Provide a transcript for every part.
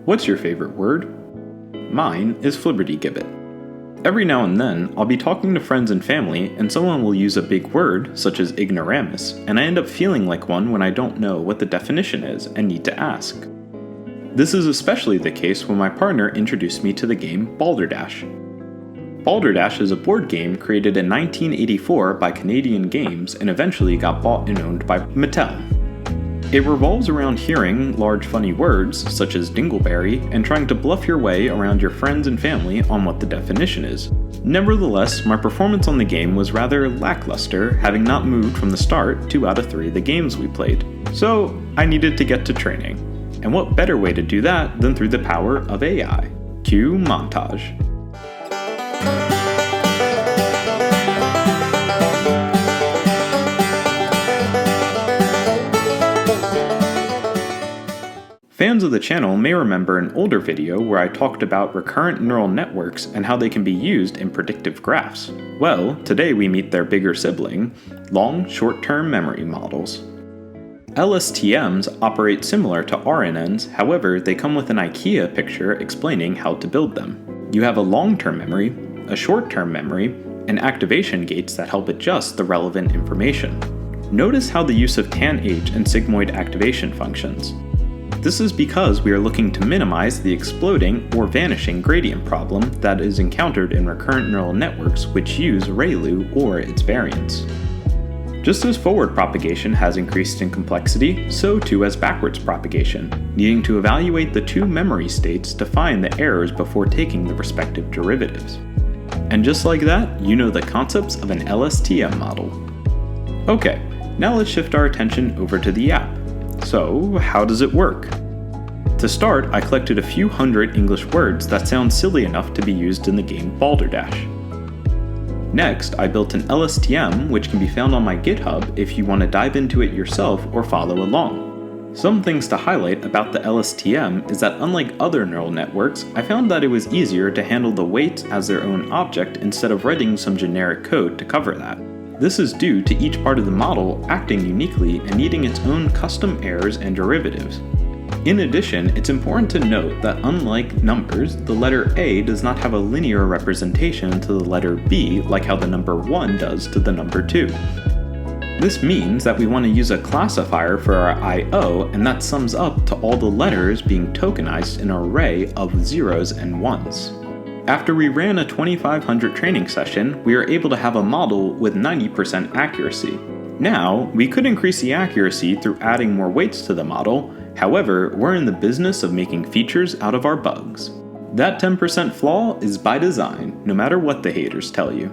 What's your favorite word? Mine is flibbertigibbet. Every now and then, I'll be talking to friends and family, and someone will use a big word, such as ignoramus, and I end up feeling like one when I don't know what the definition is and need to ask. This is especially the case when my partner introduced me to the game Balderdash. Balderdash is a board game created in 1984 by Canadian Games and eventually got bought and owned by Mattel. It revolves around hearing large funny words, such as dingleberry, and trying to bluff your way around your friends and family on what the definition is. Nevertheless, my performance on the game was rather lackluster, having not moved from the start 2 out of 3 of the games we played. So, I needed to get to training. And what better way to do that than through the power of AI? Cue montage. Fans of the channel may remember an older video where I talked about recurrent neural networks and how they can be used in predictive graphs. Well, today we meet their bigger sibling, long short-term memory models. LSTMs operate similar to RNNs, however, they come with an IKEA picture explaining how to build them. You have a long-term memory, a short-term memory, and activation gates that help adjust the relevant information. Notice how the use of tanh and sigmoid activation functions. This is because we are looking to minimize the exploding or vanishing gradient problem that is encountered in recurrent neural networks which use ReLU or its variants. Just as forward propagation has increased in complexity, so too has backwards propagation, needing to evaluate the 2 memory states to find the errors before taking the respective derivatives. And just like that, you know the concepts of an LSTM model. Okay, now let's shift our attention over to the app. So, how does it work? To start, I collected a few hundred English words that sound silly enough to be used in the game Balderdash. Next, I built an LSTM which can be found on my GitHub if you want to dive into it yourself or follow along. Some things to highlight about the LSTM is that unlike other neural networks, I found that it was easier to handle the weights as their own object instead of writing some generic code to cover that. This is due to each part of the model acting uniquely and needing its own custom errors and derivatives. In addition, it's important to note that unlike numbers, the letter A does not have a linear representation to the letter B like how the number 1 does to the number 2. This means that we want to use a classifier for our I/O, and that sums up to all the letters being tokenized in an array of 0s and 1s. After we ran a 2500 training session, we were able to have a model with 90% accuracy. Now, we could increase the accuracy through adding more weights to the model, however, we're in the business of making features out of our bugs. That 10% flaw is by design, no matter what the haters tell you.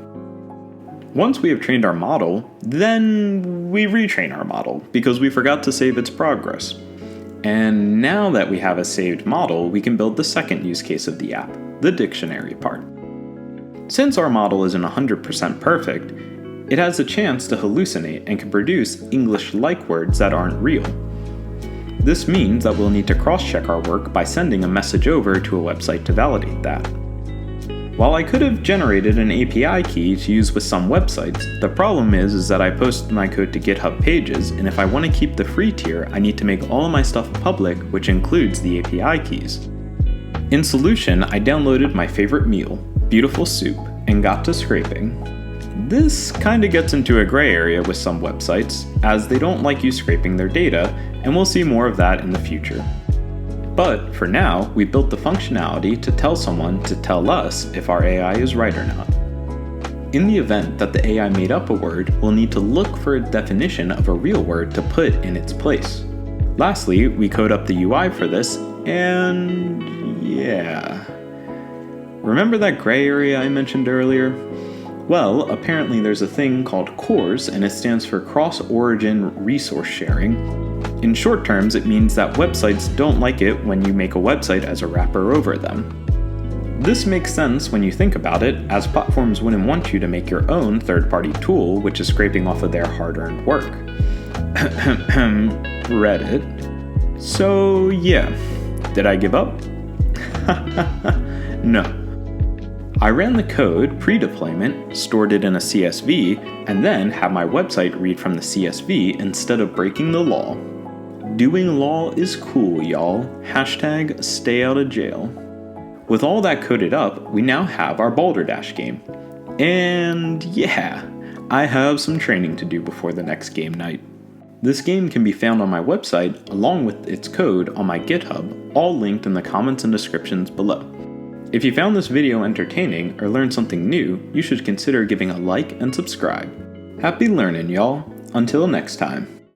Once we have trained our model, then we retrain our model, because we forgot to save its progress. And now that we have a saved model, we can build the second use case of the app, the dictionary part. Since our model isn't 100% perfect, it has a chance to hallucinate and can produce English-like words that aren't real. This means that we'll need to cross-check our work by sending a message over to a website to validate that. While I could have generated an API key to use with some websites, the problem is that I post my code to GitHub pages, and if I want to keep the free tier, I need to make all of my stuff public, which includes the API keys. In solution, I downloaded my favorite meal, beautiful soup, and got to scraping. This kinda gets into a gray area with some websites, as they don't like you scraping their data, and we'll see more of that in the future. But for now, we built the functionality to tell someone to tell us if our AI is right or not. In the event that the AI made up a word, we'll need to look for a definition of a real word to put in its place. Lastly, we code up the UI for this, and yeah. Remember that gray area I mentioned earlier? Well, apparently there's a thing called C.O.R.S, and it stands for Cross-Origin Resource Sharing. In short terms, it means that websites don't like it when you make a website as a wrapper over them. This makes sense when you think about it, as platforms wouldn't want you to make your own third-party tool, which is scraping off of their hard-earned work. Reddit. So yeah, did I give up? No. I ran the code pre-deployment, stored it in a CSV, and then had my website read from the CSV instead of breaking the law. Doing law is cool, y'all. Hashtag stay out of jail. With all that coded up, we now have our Balderdash game. And yeah, I have some training to do before the next game night. This game can be found on my website along with its code on my GitHub, all linked in the comments and descriptions below. If you found this video entertaining or learned something new, you should consider giving a like and subscribe. Happy learning, y'all. Until next time.